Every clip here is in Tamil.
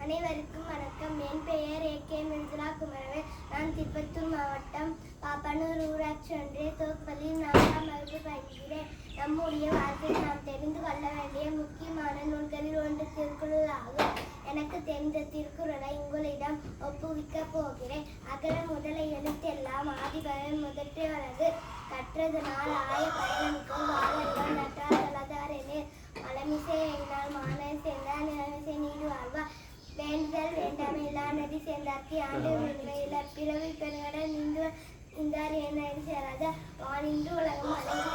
அனைவருக்கும் வணக்கம். என் பெயர் ஏ.கே. மிர்சா குமரவேல். நான் திருப்பத்தூர் மாவட்டம் பாப்பானூர் ஊராட்சி ஒன்றிய தோப்பள்ளியில் 4ஆம் வகுப்பு பயில்கிறேன். நம்முடைய வாழ்க்கையில் நாம் தெரிந்து கொள்ள வேண்டிய முக்கியமான நூல்களில் ஒன்று திருக்குறள் ஆகும். எனக்கு தெரிந்த திருக்குறளை உங்களிடம் ஒப்புவிக்கப் போகிறேன். அகர முதல எழுத்தெல்லாம் ஆதிபகவன் முதற்றே வலது. கற்றதனால் ஆய பயனமிக்கும் வாழ்வர்கள் நற்றார் என மலமிசை என்னால் மாணவர் சேர்ந்தால் நிலமிசை நீடு வாழ்வார். வேண்டுதல் வேண்டாமை எல்லா நதி சேர்ந்தாக்கி ஆண்டு உண்மையில பிறவி பெருங்கடல் நின்றார் என சேராத வானின்று உலகம் அடங்கி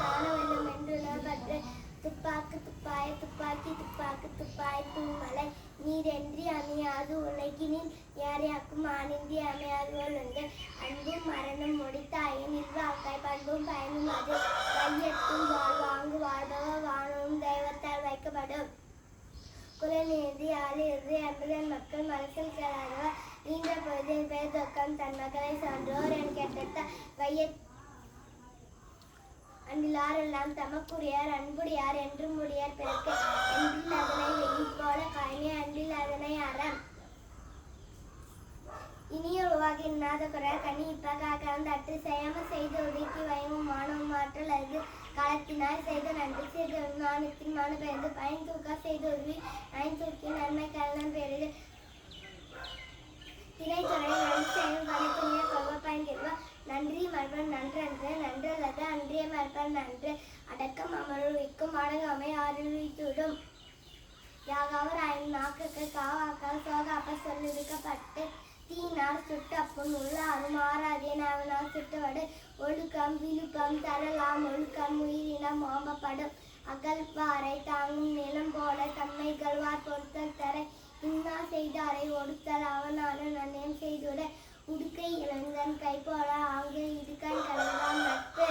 தான வெல்லும் என்று பற்று துப்பாக்கு துப்பாய துப்பாக்கி துப்பாக்கு துப்பாய் தூமலை நீரென்றி அமையாது உலகினில் யாரையாக்கும் ஆனின்றி அமையாது வந்து அன்பும் மரணம் முடித்தாயின் இல்வாக்காய் பண்பும் பயனும் அது கையெட்டும் வாழ்வாங்கு வாழ்பவ வானும் தெய்வத்தால் வைக்கப்படும். குரல் நீதி ஆள் இறுதி அன்புடன் மக்கள் மனசில் கேளாதவர் நீண்ட பொழுதின் பேர் தொக்கம் தன் மக்களை சான்றோர் என கேட்ட வைய அன்பிலாரெல்லாம் தமக்குரியார் அன்புடையார் என்றும் முடியார் பிறக்க அன்பில் அதனை வெயில் போல காய்மை அன்பில் அதனை அறம். இனிய உருவாகி இன்னாத குறையார் கனி இப்ப அற்று செய்யாம செய்து ஒதுக்கி வயமும் மானமும் மாற்றல் அது காலத்தினால் செய்த நன்றி செய்த நாணத்தின் மான பெயர்ந்து பயன் தூக்கா செய்து உருவி பயன் தூக்கி நன்மை கலனம் பெயரில் திரைத்துறை நன்றி செய்யும் கலைத்துணிய கொள்வ பயன் கெல்வா நன்றி மறுபன் நன்றன்று நன்றல்லது அன்றிய மறுபன் நன்று அடக்கம் அமர்விக்கும் அடங்காமை ஆறுவித்துவிடும். யாகாவர் ஆயின் நாக்குக்கு காவாக்கால் சோகாப்ப சொல்லிருக்கப்பட்டு தீனார் சுட்டு அப்பும் உள்ள அருமாறாதே நாவனால் சுட்டுவடு ஒழுக்கம் விழுப்பம் தரலாம் ஒழுக்கம் உயிரினம் ஓம்பப்படும். அகழ்வாரை தாங்கும் நிலம் போல தம்மை கல்வார் பொறுத்தல் தர இன்னா செய்தாரை ஒடுத்தல் அவனான நன்னயம் செய்துவிட உடுக்கை இளந்தன் கை போல ஆங்கு இடுக்கன் கலந்தான் நட்பு.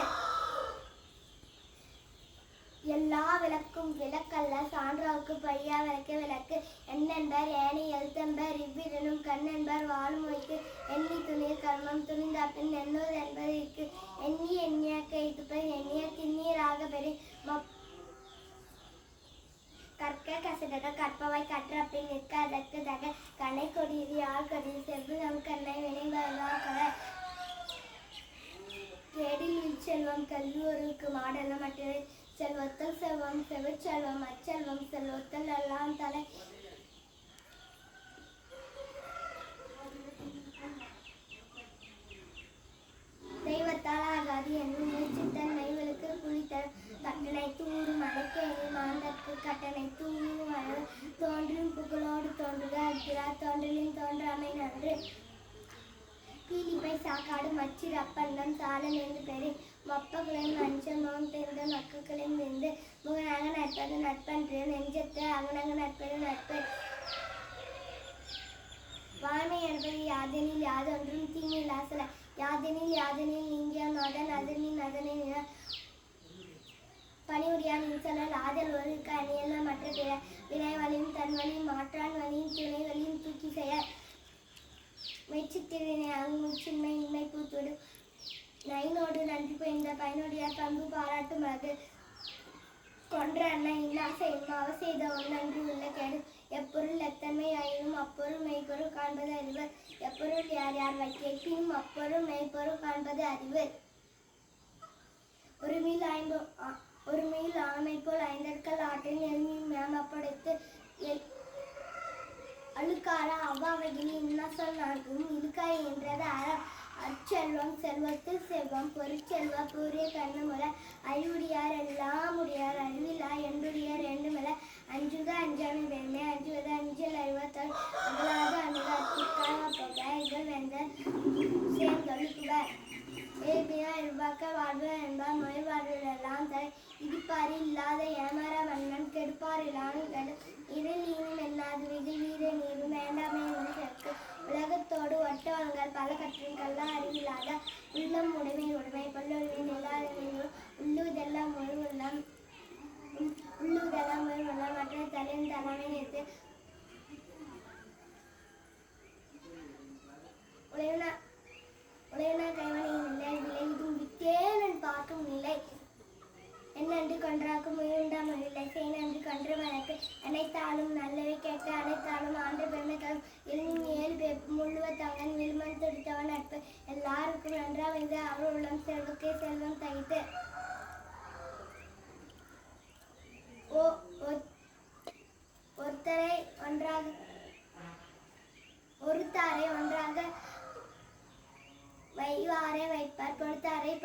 எல்லா விளக்கும் விளக்கல்ல சான்றாவுக்கு பையா விளக்க விளக்கு எண்ணென்பர் ஏனை எழுத்தம்பர் இவ்விடனும் கண்ணென்பர் வாழும் வைத்து எண்ணி துணிர் கர்மம் துணிந்தாப்பின் எண்ணூர் என்பது இருக்கு எண்ணி எண்ணிய கைத்துப்பர் எண்ணிய திண்ணீராக பெரு கற்க கசடக கற்பவாய் கற்ற பின் நிற்க அதற்கு தக கனை கொடியது யாழ் கொடியது செவ்வு நம் கண்ணை வினைவர கேடில் செல்வம் கல்வி ஒருக்கு மாடல்ல மற்ற செல்வத்தல் செல்வம் செவிச்செல்வம் அச்செல்வம் செல்வத்தல் எல்லாம் தலை தெய்வத்தால் ஆகாது என்னும் முயற்சித்தன் மைவலுக்கு புலித்தல் கட்டணை தூரும் அடைக்கேணி மாந்தற்கு கட்டணை தூரும் தோன்றும் புகழோடு தோன்றுக அக்கிறார் தோன்றலின் தோன்றாமை நன்று. பீலிப்பை சாக்காடு மச்சிர் அப்பண்ணம் சாலன் என்று பெரு மப்பகுளையும் அஞ்சமும் தெரிந்த மக்களையும் வெந்து முகனாக நட்பது நட்பன்று நெஞ்சத்து அகனாக நட்பது நட்பு. வாய்மை என்பது யாதெனில் யாதொன்றும் தீமையில்லா சில யாதெனில் யாதெனில் நீங்கிய நதன் அதனின் அதனை பணிவுடையான் இன்சொல்லால் ஆதல் ஒருக்கு அணியல்ல மற்ற பிற வினை வழியும் தன் வழியும் மாற்றான் வழியும் துணை வழியும் தூக்கி செய்ய மெச்சித்திறனை அங்குச்சின்மை இன்மை பூத்துவிடும். நைனோடு நன்றி பெய்ந்த பயனுடையார் பண்பு பாராட்டும் அது கொன்ற அன்னை இன்னாசை இம்மாவ செய்த ஒன்றன்றி உள்ள கேடு. எப்பொருள் எத்தன்மை ஆயினும் அப்பொருள் மெய்ப்பொருள் காண்பது அறிவு. எப்பொருள் யார் யார் வைக்கினும் அப்பொருள் மெய்ப்பொருள் காண்பது அறிவு. ஒரு மீள் ஆமை போல் ஐந்தற்கள் ஆற்றின் எல்மின் மேம்படுத்து அழுக்கார அவ்வாவையில் இன்ன சொல் நான்கும் இழுக்காய் என்றது அறம். அச்செல்வம் செல்வத்தில் செல்வம் பொருட்செல்வ பூரிய கண்ணமுற அறிவுடையார் எல்லாம் உடையார் அறிவிலா என்றுடையார் என்றுமல அஞ்சுக அஞ்சாமை வேண்மை அஞ்சுவது அஞ்சல் அறிவத்தால் அகலாது அணுக அத்திற்காக போக இகழ் வெந்த சேர்ந்தொழுக்குவர் ஏபியா இருவாக்க வாழ்வு என்பார் நோய் வாழ்விலெல்லாம் தலை இடிப்பாரி இல்லாத ஏமாற வண்ணன் கெடுப்பார் இல்லாமல் கெடு இருள் ஈனும் என்னாது வெகு வீர நீரும் வேண்டாமை என்று சேர்க்கு. உலகத்தோடு ஒட்டவங்கள் பல கற்றும் கல்லா அறிவில்லாத உள்ளம் உடைமை உடைமை பல்லுரிமை இல்லாத உள்ளுதெல்லாம் ஒரு உள்ளம் உள்ளுதெல்லாம் ஒரு உள்ளம் மற்ற தலையின் தலைமை நிறுத்து உழையினா கைவனின் நிலை விலை இதுவும் விட்டேன் பார்க்கும் நிலை என்னென்று கொன்றாக்கும் உயிருண்டாம் இல்லை செய் நன்றி கொன்ற வழக்கு அனைத்தாலும் நல்லவை கேட்க அனைத்தாலும் ஆண்டு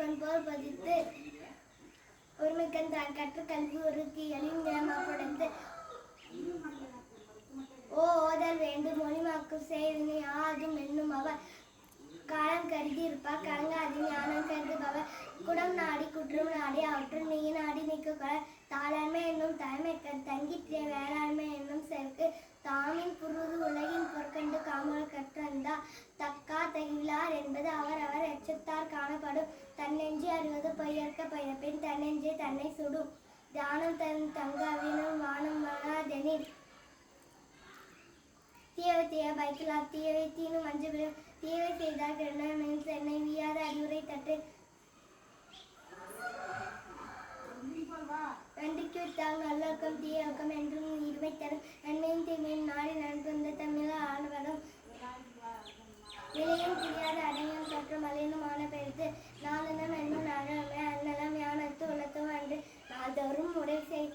பொன்போல் பதித்து ஒருமிக்கன் தான் கற்று கல்வி ஒருக்கு எளிமையாக படைத்து ஓதல் வேண்டும் மொழிமாக்கு செய்தினை ஆதும் என்னும் அவர் காலம் கருதி இருப்பார் கலங்காதி ஞானம் கருதுபவர் குடம் நாடி குற்றம் நாடி அவற்றுள் நீ நாடி நிற்க தாளாண்மை என்னும் தலைமை தங்கிற்றிய வேளாண்மை என்னும் செருக்கு தாமின் புருது உலகின் பொற்கண்டு காமல் கற்றந்தா தக்கா தகிலார் என்பது அவர் அவர் எச்சத்தார் காணப்படும் தன்னெஞ்சி அறிவது பொய்யற்க பயிரப்பின் தன்னெஞ்சே தன்னை சுடும் தியானம் தன் தங்க அவினும் வானம் வனாதெனில் தீயவை தீய பைக்கலார் தீயவை தீனும் மஞ்சள் தீயவை செய்தார் கிரணமில் சென்னை வீயாத அறிவுரை தட்டு நன்றிக்கு விட்டால் நல்லொழுக்கம் தீயக்கம் என்றும் இருமை தரும் நன்மையும் தீமையும் நாடி நண்பந்த தமிழ ஆழ்வரும் நிலையும் தெரியாத அடையும் தொற்று மலையினும் ஆன பெருத்து நாளனம் என்னும் நழமை அந்நலம் யானத்து உலத்தோ அன்று நாள்தோறும் முறை செய்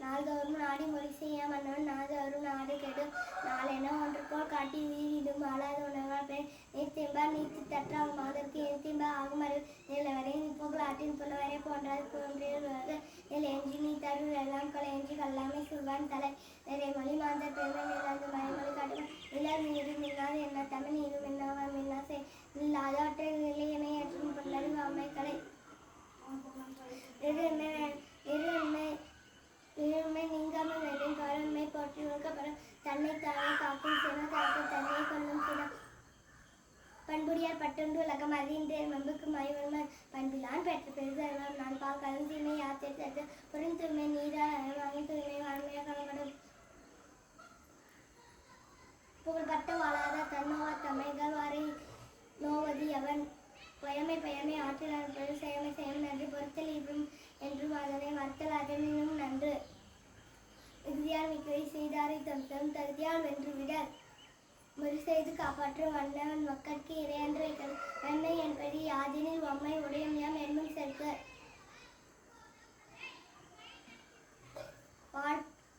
நாள்தோறும் நாடி முறை செய்ய மன்னவன் நாள்தோறும் நாடு கெடும் நாளென ஒன்று போல் காட்டி உயிரிடும் ஆளாத உணவால் பெண் நீர்த்திம்பார் நீர்த்தி தற்றால் மாதற்கு எந்திம்பா ஆகும் அறிவு நிலவரை நிற்போல் ஆட்டின் புலவரை போன்றால் தோன்றியது நில எஞ்சி நீ தருள் எல்லாம் கொலை எஞ்சி கல்லாமை சொல்வான் தலை நிறைய மொழி மாந்தர் பெருமை நிலாந்து மறைமொழி காட்டுவான் நிலர் நீரு நில்லாது என்ன தமிழ் நீரும் என்னவா மின்னாசை நில்லாதவற்றை நிலையனை ஏற்றும் புல்லறிவு அம்மைக்கலை இருமை நீங்காமல் வேண்டும் கருண்மை போற்றி உழைக்கப்படும் தன்னை தானே காக்கும் சின காக்கும் தன்னை கொள்ளும் சினம் பண்புடியார் பட்டொன்று உலகம் அறிந்தே மம்புக்கு மயவன்மன் பண்பிலான் பெற்ற பெருதர்வம் நான் பால் கலந்தீமை யாத்திரை புரிந்துமை நீரால் வாங்கி தூய்மை வாழ்மையாக காணப்படும் புகழ்பட்ட வாழாத தன்னோவா தமைகள் வாரை நோவதி அவன் பயமை ஆற்றில் அனுப்பது செயமை செய்யும் நன்றி பொறுத்தல் இவ்வும் என்றும் அதனை மறுத்தல் அதனும் நன்று மிகுதியால் மிக்கவை செய்தாரை தம் தகுதியால் வென்றுவிடர் முறை செய்து காப்பாற்றும் வல்லவன் மக்களுக்கு இறையன்று வைக்கிறது நன்மை என்பது யாதினில் வம்மை உடையமையாம் என்னும் செற்கு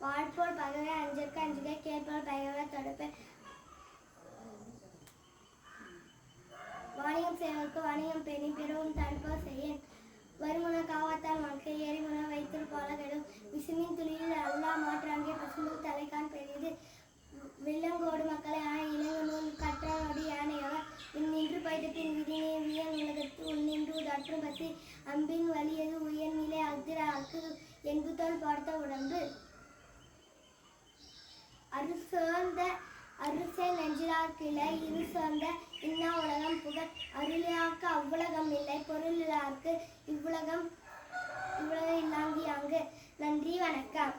வாழ்போல் பகவை அஞ்சற்கு அஞ்சுகை கேட்போல் பகவை தடுப்பு வாணிகம் செய்வதற்கு வாணிகம் பெணி பிறவும் தடுப்போர் செய்யேன் வருமுன காவாத்தால் வாழ்க்கை ஏறிமுன வைத்தல் போல கெடும் விசுமின் துளியில் அல்லா மாற்றாங்கே பசும்புல் தலைக்கான் பெரியது வெள்ளங்கோடு மக்களை இளங்கநூல் கற்றானோடு யானையவர் நின்று பயிட்டத்தின் விதினை வியன் உலகத்து உள்நின்று உதற்றும் பசி அம்பின் வலியது உயர் நிலை அத்திர அக்கு என்புத்தோல் பார்த்த உடம்பு அருசே நெஞ்சிலார்க்கில்லை இரு சொந்த இன்னா உலகம் புகழ் அருளியார்க்கு அவ்வுலகம் இல்லை பொருளிலார்க்கு இவ்வுலகம் இல்லாங்கி அங்கு நன்றி வணக்கம்.